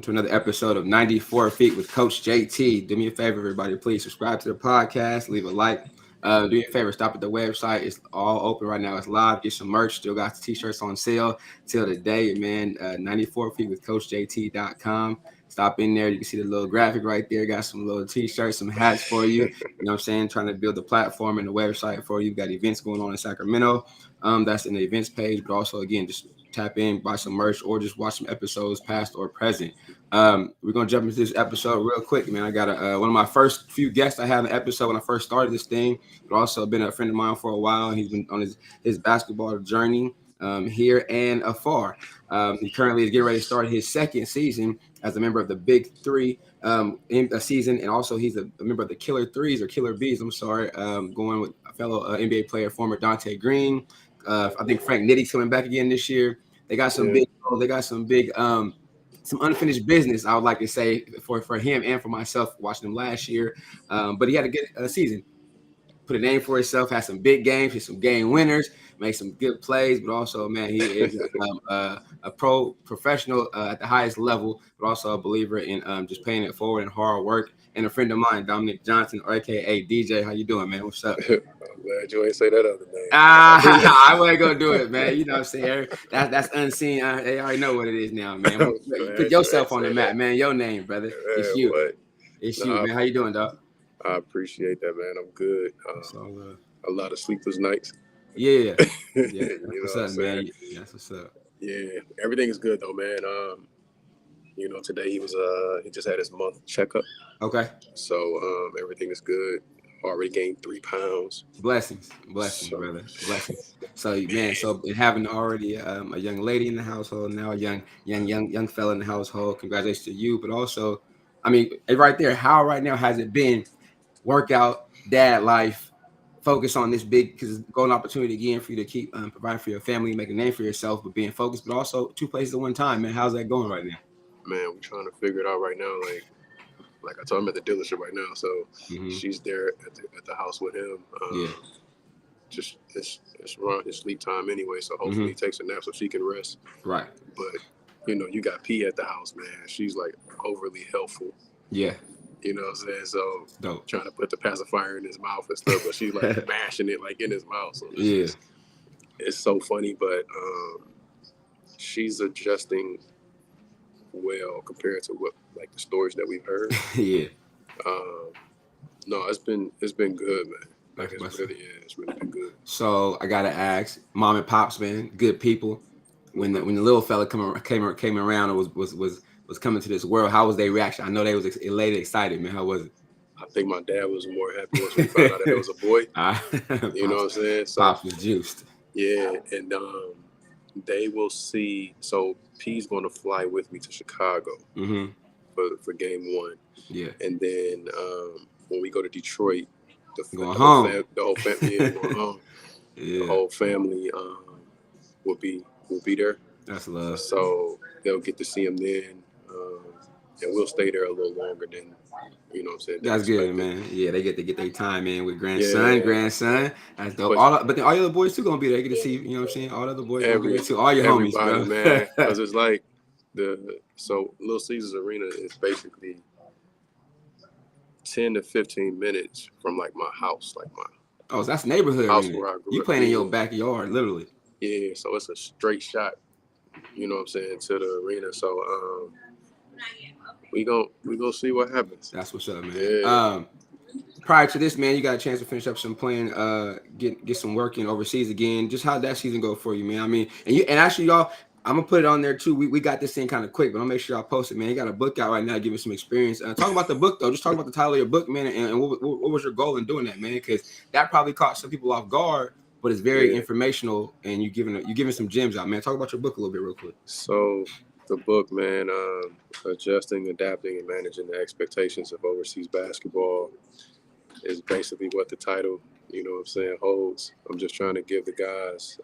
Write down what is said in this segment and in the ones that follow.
to another episode of 94 Feet with Coach JT. Do me a favor, everybody. Please subscribe to the podcast, leave a like. Do me a favor, stop at the website. It's all open right now. It's live. Get some merch. Still got the t-shirts on sale till today, man. 94feetwithcoachjt.com. Stop in there. You can see the little graphic right there. Got some little t-shirts, some hats for you. You know what I'm saying? Trying to build the platform and the website for you. Got events going on in Sacramento. That's in the events page, but also, again, just tap in, buy some merch, or just watch some episodes, past or present. We're gonna jump into this episode real quick, man. I got one of my first few guests I had in the episode when I first started this thing, but also been a friend of mine for a while. He's been on his basketball journey here and afar. He currently is getting ready to start his second season as a member of the Big Three in a season, and also he's a member of the Killer Threes or Killer Bees. I'm sorry, going with a fellow NBA player, former Dante Green. I think Frank Nitty's coming back again this year. They got some big some unfinished business, I would like to say, for him and for myself watching him last year. But he had a good season. Put a name for himself, had some big games, had some game winners, made some good plays, but also, man, he is a professional at the highest level, but also a believer in just paying it forward and hard work. And a friend of mine, Dominic Johnson, aka DJ. How you doing, man? What's up? I'm glad you ain't say that other name. I wasn't gonna do it, man. You know what I'm saying? That's unseen. They already know what it is now, man. Put yourself on the map, man. Your name, brother. It's you. What? It's you, man. How you doing, dog? I appreciate that, man. I'm good. A lot of sleepless nights. Yeah. You That's know what's what up, I'm man. saying? That's what's up. Yeah, everything is good though, man. Today he just had his month checkup, Okay. so everything is good. Already gained 3 pounds. Blessings, brother. Blessings. So, man, having already a young lady in the household, now a young fella in the household. Congratulations to you, but also, I mean, right there, how right now has it been? Workout, dad life, focus on this big, because it's a golden opportunity again for you to keep providing for your family, make a name for yourself, but being focused, but also two places at one time, man. How's that going right now? Man, we're trying to figure it out right now. Like I told him at the dealership right now, so she's there at the house with him. Just it's around his sleep time anyway, so hopefully he takes a nap so she can rest. Right. But you got P at the house, man. She's like overly helpful. Yeah. You know what I'm saying? So dope. Trying to put the pacifier in his mouth and stuff, but she's like mashing it like in his mouth. So it's so funny, but she's adjusting well compared to what like the stories that we've heard. No, it's been good, man. Like it's really been good. So I gotta ask, mom and pops, man, good people. When the little fella came around and was coming to this world, how was their reaction? I know they was elated, excited, man. How was it? I think my dad was more happy once we found out that it was a boy. You know what I'm saying? So pops was juiced. Yeah, and they will see. So P's going to fly with me to Chicago for game 1. Yeah, and then when we go to Detroit, the whole family is going home. The whole family will be there. That's love. So they'll get to see him then, and we'll stay there a little longer than. You know what I'm saying? That's good, man. Yeah, they get their time in with grandson. That's dope. But then all your other boys too gonna be there. You get to see, you know what I'm saying? All the other boys gonna be there too. All your homies, bro. Man. Because it's like Little Caesars Arena is basically 10 to 15 minutes from like my house, so that's neighborhood house arena. Where I grew You up playing in your backyard, literally. Yeah, so it's a straight shot. You know what I'm saying, to the arena. So we gonna see what happens. That's what's up, man. Yeah. Prior to this, man, you got a chance to finish up some playing, get some work in overseas again. Just how'd that season go for you, man? I mean, and actually, y'all, I'm gonna put it on there too. We got this thing kind of quick, but I'll make sure y'all post it, man. You got a book out right now, giving some experience. Talk about the book though. Just talk about the title of your book, man, and what was your goal in doing that, man? Because that probably caught some people off guard, but it's very informational, and you giving some gems out, man. Talk about your book a little bit, real quick. So the book, man, adjusting, adapting, and managing the expectations of overseas basketball is basically what the title, you know what I'm saying, holds. I'm just trying to give the guys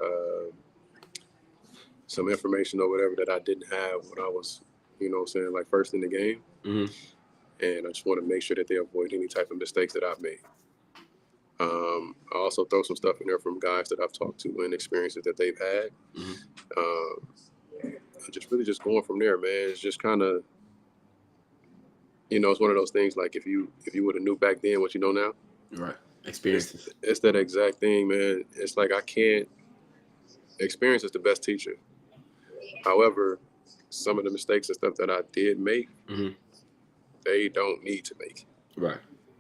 some information or whatever that I didn't have when I was, you know what I'm saying, like first in the game. And I just want to make sure that they avoid any type of mistakes that I've made. I also throw some stuff in there from guys that I've talked to and experiences that they've had. Just really just going from there, man. It's just kind of it's one of those things like if you would have knew back then what you know now. Right. Experiences. It's that exact thing, man. It's like experience is the best teacher. However, some of the mistakes and stuff that I did make, they don't need to make. Right.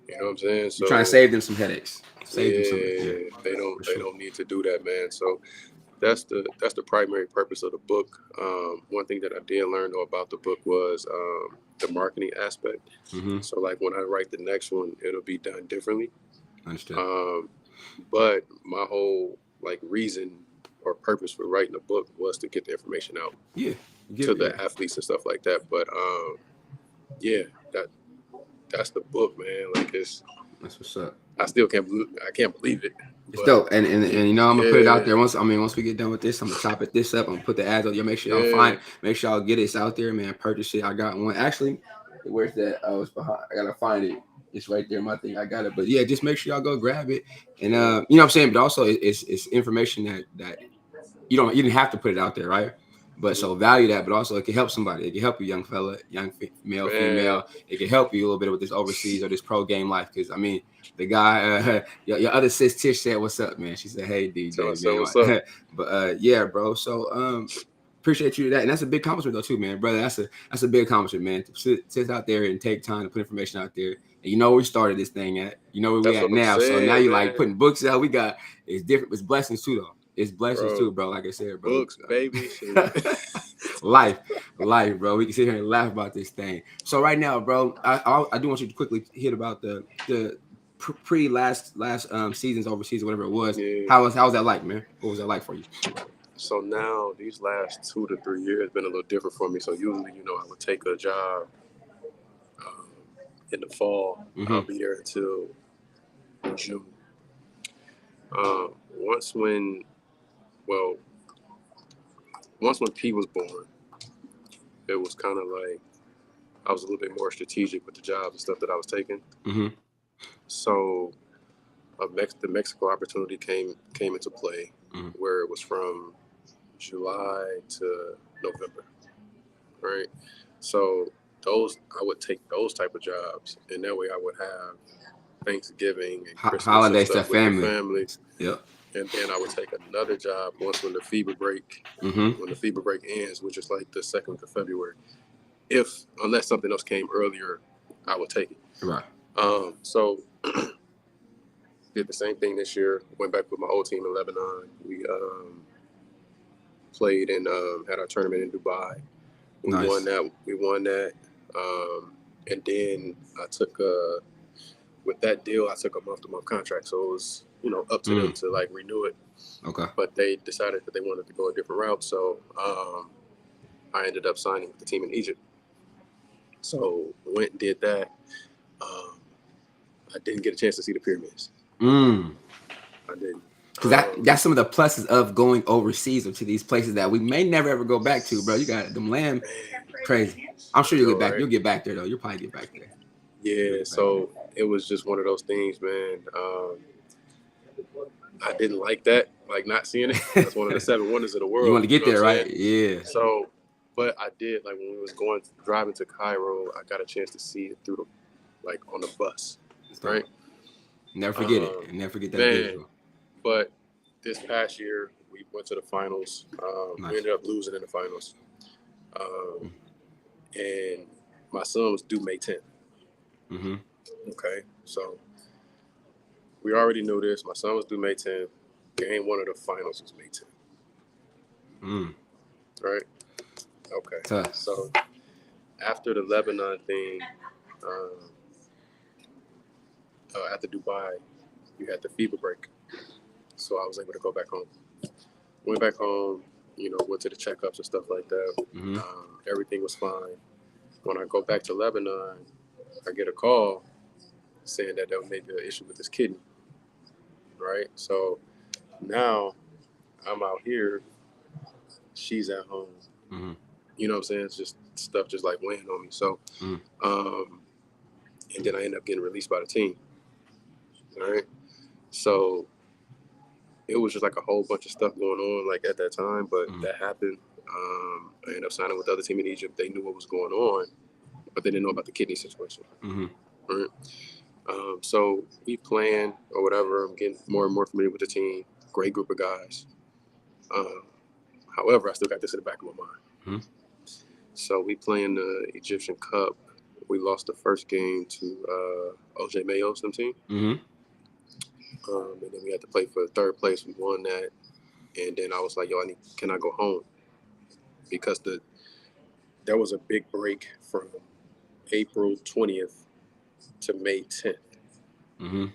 You know what I'm saying? So you're trying to save them some headaches. Save them some. Yeah, they don't need to do that, man. So that's the primary purpose of the book. One thing that I did learn though about the book was the marketing aspect. So like when I write the next one, it'll be done differently. Understood. But my whole like reason or purpose for writing the book was to get the information out. Yeah. To the athletes and stuff like that. But yeah, that's the book, man. Like that's what's up. I can't believe it. It's dope, and I'm gonna put it out there once we get done with this. I'm gonna chop this up. I'm gonna put the ads on. Make sure y'all make sure y'all get it out there, man. Purchase it. I got one actually. Where's that? Oh, it's behind. I gotta find it. It's right there. My thing. I got it. But yeah, just make sure y'all go grab it. And you know what I'm saying. But also, it's information that you didn't have to put it out there, right? But so value that, but also it can help somebody. It can help you, young fella, young male, female. It can help you a little bit with this overseas or this pro game life. Because I mean, the guy, your other sis Tish said, "What's up, man?" She said, "Hey, DJ, so what's up?" But yeah, bro. So appreciate you that, and that's a big accomplishment though, too, man, brother. That's a big accomplishment, man. To sit out there and take time to put information out there. And you know where we started this thing at. You know where we at now. So now you're like putting books out. It's different. It's blessings too, though. It's blessings too, bro. Like I said, bro. Books, baby. life, bro. We can sit here and laugh about this thing. So right now, bro, I do want you to quickly hit about the last seasons overseas, or whatever it was. Yeah. How was that like, man? What was that like for you? So now these last 2 to 3 years been a little different for me. So usually, I would take a job in the fall. I'll be there until June. Once when P was born, it was kind of like I was a little bit more strategic with the jobs and stuff that I was taking. So the Mexico opportunity came into play, where it was from July to November, right? So I would take those type of jobs, and that way I would have Thanksgiving and Christmas holiday and stuff with the family. Yep. And then I would take another job once when the FIBA break, when the FIBA break ends, which is like the 2nd of February. Unless something else came earlier, I would take it. Right. So did the same thing this year. Went back with my old team in Lebanon. We played and had our tournament in Dubai. We won that. And then I took with that deal, I took a month-to-month contract. So it was, up to them to like renew it. Okay. But they decided that they wanted to go a different route. So I ended up signing with the team in Egypt. So went and did that. I didn't get a chance to see the pyramids. I didn't. Because that's some of the pluses of going overseas or to these places that we may never ever go back to, bro. You got them land crazy. I'm sure you'll get back. Right? You'll get back there though. You'll probably get back there. Yeah. So it was just one of those things, man. I didn't like that, like not seeing it. That's one of the 7 wonders of the world. You want to get there, right? Yeah. So, but I did, like when we was driving to Cairo, I got a chance to see it through on the bus, right? Never forget it. Never forget that visual. But this past year, we went to the finals. Nice. We ended up losing in the finals. And my son was due May 10th. Okay, so we already knew this. My son was due May 10th. Game 1 of the finals was May 10th. Right? Okay. Tough. So after the Lebanon thing, after Dubai, you had the FIBA break. So I was able to go back home. Went back home, went to the checkups and stuff like that. Everything was fine. When I go back to Lebanon, I get a call saying that there may be an issue with his kidney. Right? So now I'm out here. She's at home. You know what I'm saying? It's just stuff just like weighing on me. So, and then I end up getting released by the team. All right. So it was just like a whole bunch of stuff going on like at that time, but that happened. I ended up signing with the other team in Egypt. They knew what was going on, but but they didn't know about the kidney situation. Mm-hmm. Right. So we playing or whatever. I'm getting more and more familiar with the team. Great group of guys. However, I still got this in the back of my mind. Mm-hmm. So we playing the Egyptian Cup. We lost the first game to OJ Mayo's team. Mm-hmm. And then we had to play for third place. We won that. And then I was like, yo, can I go home? Because there was a big break from April 20th to May 10th. Mm-hmm.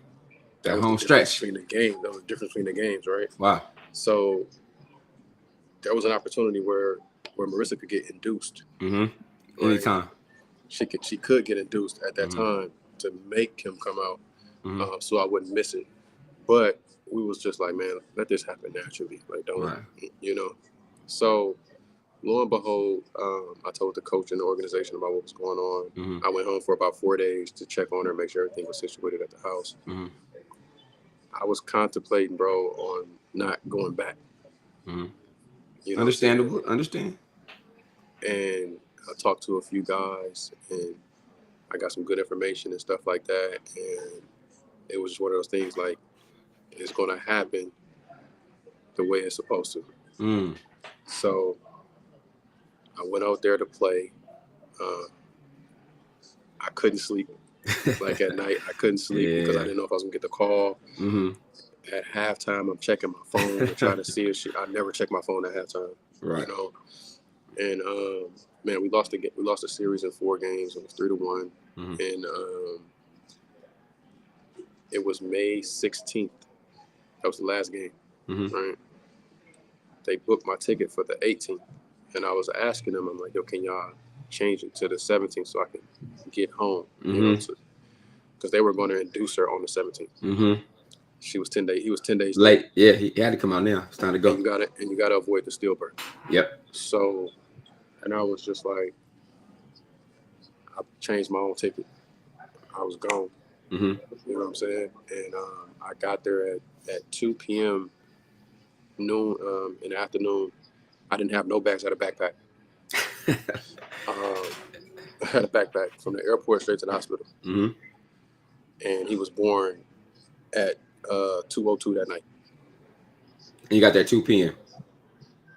That was home the stretch between the game. That was the difference between the games, right? Wow. So there was an opportunity where Marissa could get induced. Mm-hmm. Right? Anytime. She could get induced at that Mm-hmm. time to make him come out, Mm-hmm. so I wouldn't miss it. But we was just like, man, let this happen naturally. Like, don't, Right. So lo and behold, I told the coach and the organization about what was going on. Mm-hmm. I went home for about 4 days to check on her, make sure everything was situated at the house. Mm-hmm. I was contemplating, bro, on not going back. Mm-hmm. You know, Understandable. Understand. And I talked to a few guys, and I got some good information and stuff like that. And it was just one of those things like, it's going to happen the way it's supposed to. Mm. So I went out there to play. I couldn't sleep. Like at night, I couldn't sleep because I didn't know if I was going to get the call. Mm-hmm. At halftime, I'm checking my phone and trying to see if I never check my phone at halftime. Right. And man, we lost the series in 4 games. It was 3-1, Mm-hmm. and it was May 16th. That was the last game. Mm-hmm. Right? They booked my ticket for the 18th, and I was asking them, I'm like, yo, can y'all change it to the 17th so I can get home? Mm-hmm. Because they were going to induce her on the 17th. Mm-hmm. He was 10 days late. Yeah, he had to come out now. It's time to go. And you got to avoid the stillbirth. Yep. So, and I was just like, I changed my own ticket. I was gone. Mm-hmm. You know what I'm saying? And I got there at 2 p.m. noon in the afternoon. I didn't have no bags. I had a backpack. I had a backpack from the airport straight to the hospital. Mm-hmm. And he was born at 2:02 that night. And you got there 2 p.m.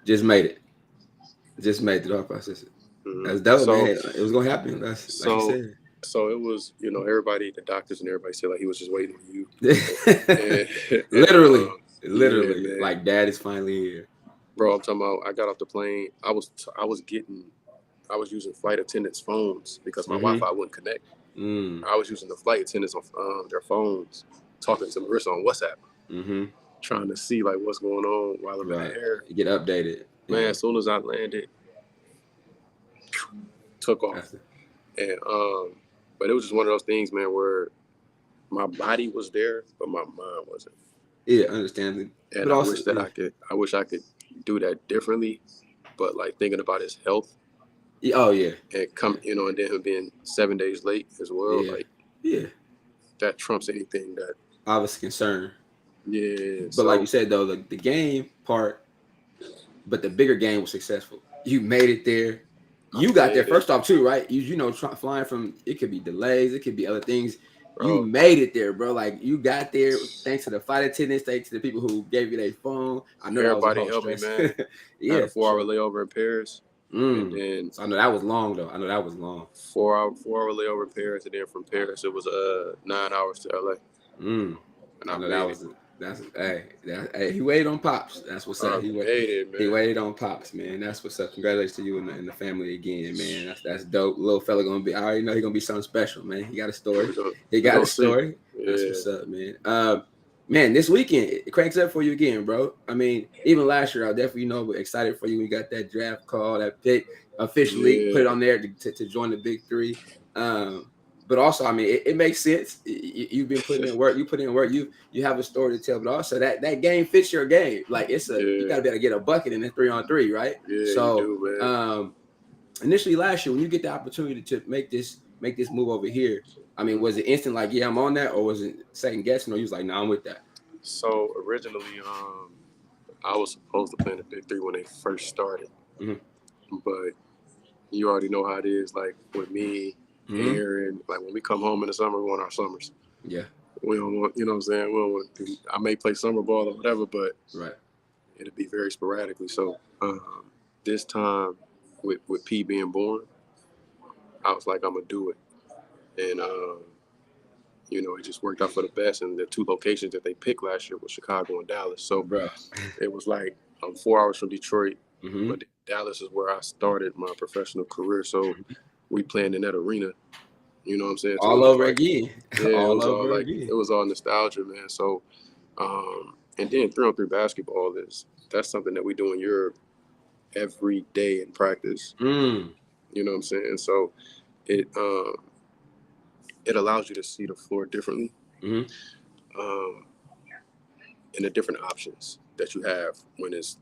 Just made it. Just made the process. Mm-hmm. That's dope, man. It was gonna happen. That's like you said. So it was, everybody, the doctors and everybody said like he was just waiting on you. Literally, yeah, like dad is finally here. Bro, I'm talking about. I got off the plane. I was using flight attendants' phones because my Wi-Fi wouldn't connect. I was using the flight attendants on their phones, talking to Marissa on WhatsApp, trying to see like what's going on while I'm in the air. You get updated, man. As soon as I landed, took off, and but it was just one of those things, man, where my body was there, but my mind wasn't. Yeah, understandably. And but I wish I could do that differently, but like thinking about his health. Oh yeah. And and then him being 7 days late as well. Yeah. That trumps anything that I was concerned. Yeah. But like you said though, the game part, but the bigger game was successful. You made it there. You got there first off too, right? Flying from, it could be delays, it could be other things. Bro. You made it there, bro. Like you got there thanks to the flight attendants, thanks to the people who gave you their phone. I know everybody helped me, man. Yeah. Had a 4-hour layover in Paris. And then so I know that was long though. 4-hour layover in Paris, and then from Paris it was 9 hours to LA. And I know hey, he waited on Pops. That's what's up. He waited on Pops, man. That's what's up. Congratulations to you and the family again, man. That's dope. Little fella I already know he's gonna be something special, man. He got a story. That's what's up, man. Man, this weekend it cranks up for you again, bro. I mean, even last year, I definitely excited for you. We got that draft call, that pick officially put it on there to join the big 3. But also, I mean, it makes sense. You've been putting in work. You put in work. You have a story to tell. But also, that game fits your game. Like you got to be able to get a bucket in a 3-on-3, right? Yeah. So, you do, man. Initially last year, when you get the opportunity to make this move over here, I mean, was it instant like, yeah, I'm on that, or was it second guessing, or you was like, no, I'm with that? So originally, I was supposed to play in the big 3 when they first started, but you already know how it is. Like with me, Like when we come home in the summer, we want our summers. Yeah. We don't want, you know what I'm saying? We don't want to, I may play summer ball or whatever, but Right. it'll be very sporadically. So this time with P being born, I was like, I'm gonna do it, and you know, it just worked out for the best. And the two locations that they picked last year was Chicago and Dallas. So Bro. it was like I'm 4 hours from Detroit, Mm-hmm. but Dallas is where I started my professional career. So we playing in that arena. You know what I'm saying? So All over like, again. Yeah, all it was over all like again. it was all nostalgia, man. So and then 3-on-3 basketball that's something that we do in Europe every day in practice. Mm. You know what I'm saying? So it allows you to see the floor differently, Mm-hmm. and the different options that you have when it's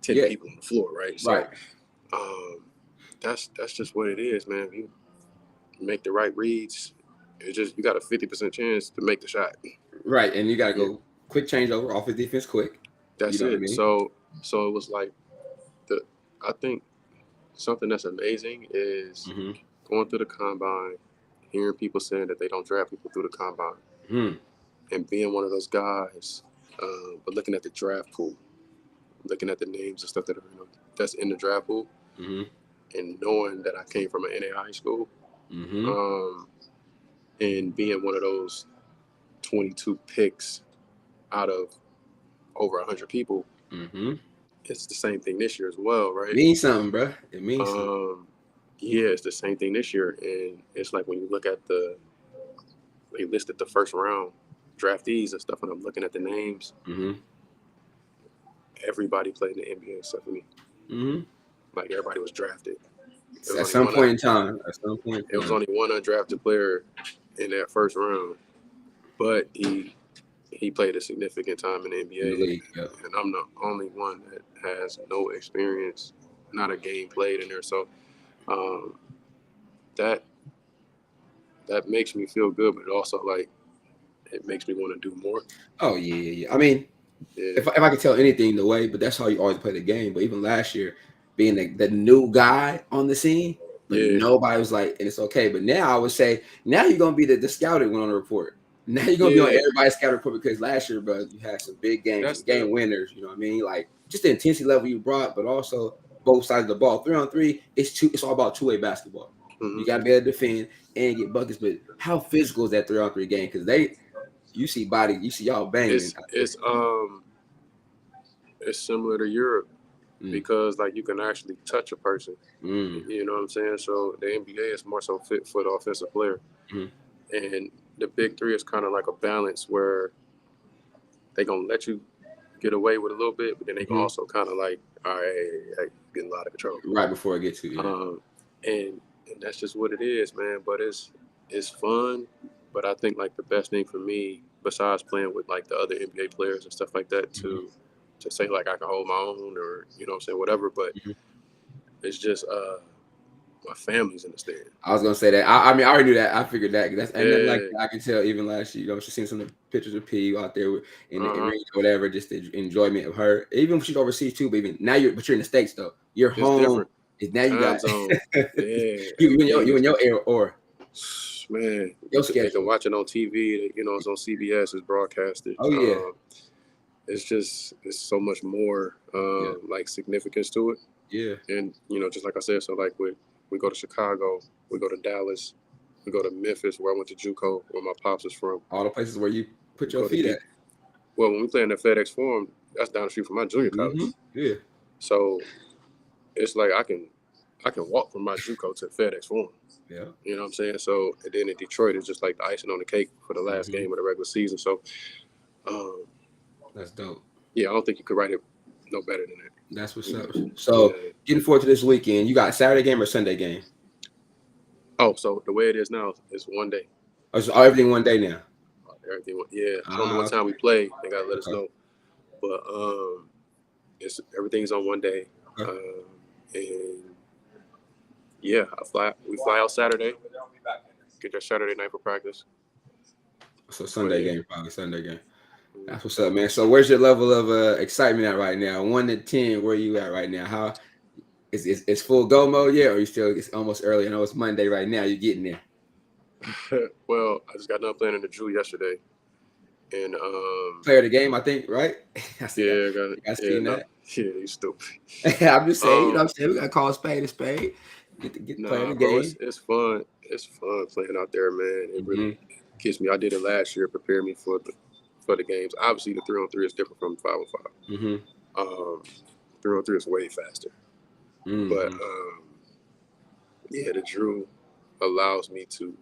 10 Yeah. people on the floor, right? So Right. that's just what it is, man. If you make the right reads, it's just you got a 50% chance to make the shot. Right. And you got to go quick changeover, offense, defense, quick. That's you know it. What I mean? So it was like I think something that's amazing is going through the combine, hearing people saying that they don't draft people through the combine, and being one of those guys, but looking at the draft pool, looking at the names and stuff that are that's in the draft pool, and knowing that I came from an NA high school, and being one of those 22 picks out of over 100 people. It's the same thing this year as well, right? It means something, bro. It means something. Yeah, it's the same thing this year, and it's like when you look at they listed the first round draftees and stuff, and I'm looking at the names. Everybody played in the NBA except for me. Like everybody was drafted. At some point in time. It was only one undrafted player in that first round, but he played a significant time in the NBA, in the league, and I'm the only one that has no experience, not a game played in there. So that makes me feel good, but it also like it makes me want to do more. Oh yeah. I mean, if I could tell anything the way, but that's how you always play the game. But even last year, being the new guy on the scene, but nobody was like, and it's okay. But now I would say, now you're gonna be the scouted one on the report. Now you're gonna be on everybody's scout report because last year, bro, you had some big games, some game winners. You know what I mean? Like just the intensity level you brought, but also both sides of the ball. 3-on-3, it's all about two-way basketball. You got to be able to defend and get buckets. But how physical is that 3-on-3 game? Because you see body, you see y'all banging. It's similar to Europe because like you can actually touch a person. You know what I'm saying? So the NBA is more so fit for the offensive player, and the big three is kind of like a balance where they gonna let you get away with a little bit, but then they can also kind of like, all right, getting a lot of control right before I get to you. And that's just what it is, man. But it's fun. But I think like the best thing for me, besides playing with like the other NBA players and stuff like that, to say like I can hold my own or you know what I'm saying, whatever. But it's just my family's in the stand. I was gonna say that. I mean, I already knew that. I figured that. That's and then like I can tell even last year, she's seen some of the pictures of P out there in the arena, whatever. Just the enjoyment of her. Even if she's overseas too, but even now you're in the States though. You're home. Different. Now you got zone. you in your era or man. They can watch it on TV. You know, it's on CBS. It's broadcasted. Oh yeah. It's so much more like significance to it. Yeah. And you know, just like I said, so like we go to Chicago, we go to Dallas, we go to Memphis, where I went to JUCO, where my pops is from. All the places where you put your feet at. Well, when we play in the FedEx Forum, that's down the street from my junior college. Yeah. So it's like I can walk from my JUCO to FedEx Forum. Yeah. You know what I'm saying? So and then in Detroit, it's just like the icing on the cake for the last game of the regular season. So that's dope. Yeah, I don't think you could write it no better than that. That's what's up. So getting forward to this weekend, you got Saturday game or Sunday game? Oh, so the way it is now is one day. Oh, so everything one day now. Everything, I don't know what time we play. They gotta let us know. But everything's on one day. And we fly out Saturday. Get there Saturday night for practice. So Sunday game, probably Sunday game. That's what's up, man. So where's your level of excitement at right now? 1 to 10, where are you at right now? How is full go mode yet, or you still? It's almost early. I know it's Monday right now. You're getting there. Well, I just got done playing in the Drew yesterday, and Player of the game, I think, right? I see yeah, that. I seen that. yeah, you stupid. I'm just saying, you know what Um, I'm saying? We gotta call a spade a spade. Get the player of nah, the bro, game. it's fun. It's fun playing out there, man. It Mm-hmm. really gets me. I did it last year, prepare me for the games. Obviously, the 3-on-3 is different from 5-on-5. Mm-hmm. 3-on-3 is way faster, but Mm-hmm. yeah, the Drew allows me to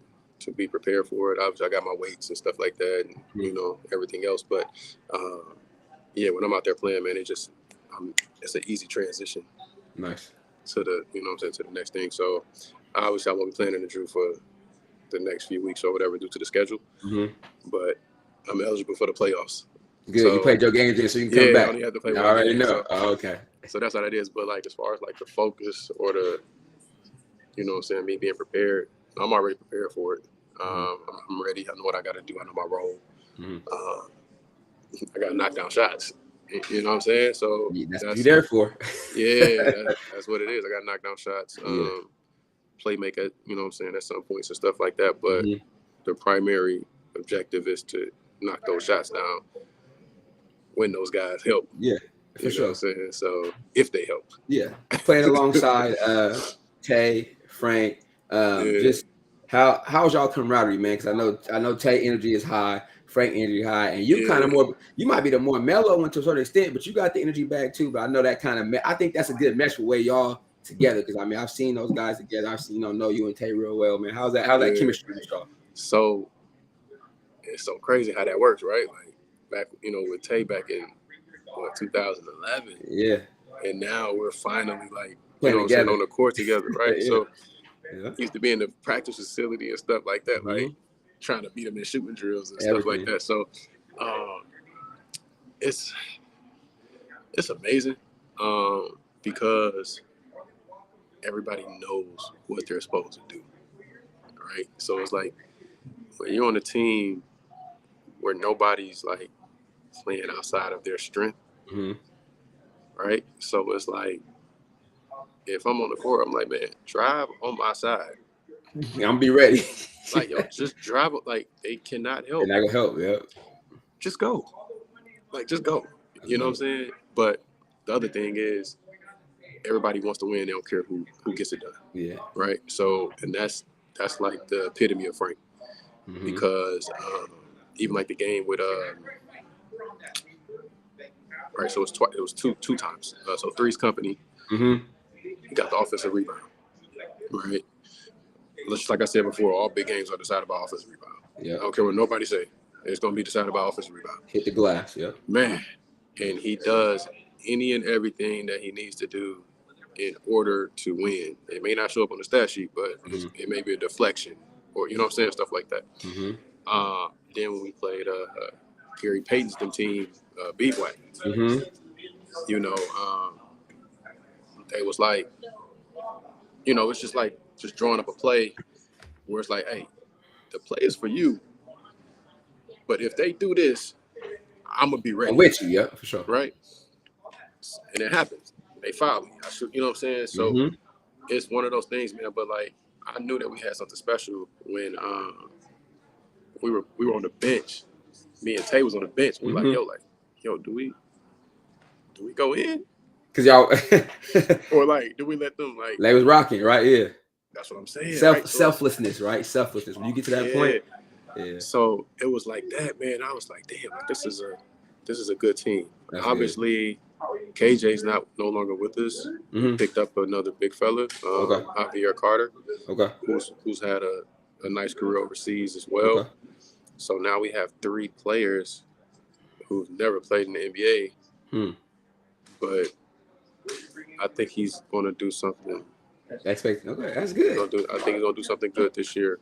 be prepared for it. Obviously, I got my weights and stuff like that, and everything else. But yeah, when I'm out there playing, man, it's an easy transition. Nice. To the to the next thing. So obviously, I won't be playing in the Drew for the next few weeks or whatever due to the schedule. Mm-hmm. But I'm eligible for the playoffs. Good. You So played your games in, so you can come yeah, I back. only have to play I one already game. know. Okay. So that's how that is. But like as far as like the focus or the me being prepared, I'm already prepared for it. I'm ready. I know what I got to do. I know my role. Mm-hmm. I got to knock down shots. You know what I'm saying? So That's what you're there for. Yeah, that's what it is. I got to knock down shots. Yeah. Play make at at some points and stuff like that. But the primary objective is to knock those shots down when those guys help. Yeah, for sure. Know what I'm saying? So if they help. Yeah. Playing alongside Tay, Frank, just how's y'all camaraderie, man? Because I know Tay energy is high, Frank energy high, and you kind of more. You might be the more mellow one to a certain extent, but you got the energy back too. But I know that kind of. I think that's a good mesh for way y'all together. Because I mean, I've seen those guys together. I've seen know you and Tay real well, man. How's that chemistry with y'all? So it's so crazy how that works, right? Like back, with Tay back in 2011. Yeah. And now we're finally like playing together on the court together, right? Yeah. So Yeah. used to be in the practice facility and stuff like that, like trying to beat them in shooting drills and stuff like that. So it's amazing because everybody knows what they're supposed to do, right? So it's like when you're on a team where nobody's like playing outside of their strength, right? So it's like if I'm on the court, I'm like, man, drive on my side. I'm gonna be ready. Like, yo, just drive. Like, they cannot help. They're not gonna help. Yeah. Just go. Like, just go. You know what I'm saying? But the other thing is, everybody wants to win. They don't care who gets it done. Yeah. Right. So, and that's like the epitome of Frank, because even like the game with right. So it was two times. So Three's company. He got the offensive rebound. Right. Just like I said before, all big games are decided by offensive rebound. Yeah. I don't care what nobody say. It's going to be decided by offensive rebound. Hit the glass, yeah. Man, and he does any and everything that he needs to do in order to win. It may not show up on the stat sheet, but it may be a deflection or, you know what I'm saying, stuff like that. Then when we played Gary Payton's team, B-White, they was like, it's just like just drawing up a play where it's like, hey, the play is for you, but if they do this, I'm gonna be ready. I'm with you, yeah, for sure. Right? And it happens. They foul me. You know what I'm saying? So it's one of those things, man. But like, I knew that we had something special when we were on the bench. Me and Tay was on the bench. We were like, yo, do we go in? Cause y'all or like, do we let them like? They was rocking, right? Yeah. That's what I'm saying. Selflessness, right? Selflessness. When you get to that point, yeah. So it was like that, man. I was like, damn, like, this is a good team. That's obviously good. KJ's no longer with us. Picked up another big fella, Javier Carter, who's had a nice career overseas as well. So now we have 3 players who've never played in the NBA, but I think he's going to do something. That's good. I think he's gonna do something good this year.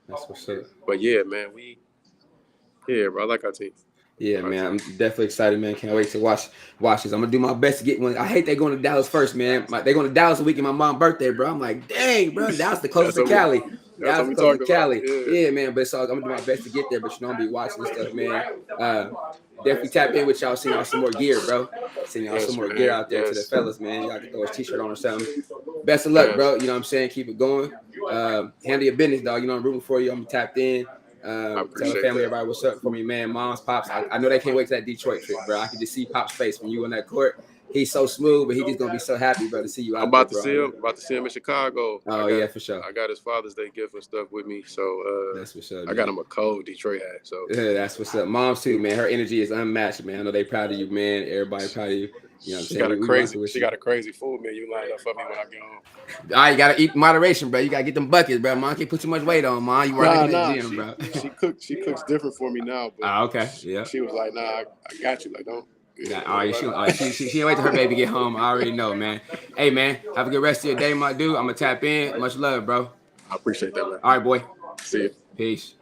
That's what's up. But yeah, man, bro, I like our team. Yeah, man, I'm definitely excited, man. Can't wait to watch this. I'm gonna do my best to get one. I hate they going to Dallas first, man. They going to Dallas the week of my mom's birthday, bro. I'm like, dang, bro, Dallas the closest to Cali. Dallas the closest to Cali. Yeah, man. But I'm gonna do my best to get there. But I'm gonna be watching this stuff, man. Definitely tap in with y'all. Send y'all some more gear, bro. Send y'all some more gear out there to the fellas, man. Y'all can throw a t-shirt on or something. Best of luck, bro. You know what I'm saying? Keep it going. Handle your business, dog. You know, I'm rooting for you. I'm tapped in. Tell the family, everybody, what's up for me, man. Moms, pops. I know they can't wait to that Detroit trip, bro. I can just see Pop's face when you on that court. He's so smooth, but he's just gonna be so happy, bro, to see you out there, bro. About to see him in Chicago. Yeah, for sure. I got his Father's Day gift and stuff with me, so that's what's up. I got him a cold Detroit hat. So that's what's up. Moms too, man. Her energy is unmatched, man. I know they proud of you, man. Everybody proud of you. You know what I'm saying? She got a crazy food menu lined up for me when I get home. All right, you gotta eat moderation, bro. You gotta get them buckets, bro. Mom can't put too much weight on, mom. You working in the gym, bro. She cooks different for me now, but okay, yeah. She was like, "Nah, I got you. Like, don't." Yeah, all right, she can't wait till her baby get home. I already know, man. Hey, man, have a good rest of your day, my dude. I'm gonna tap in. Much love, bro. I appreciate that, man. All right, boy. See you. Peace.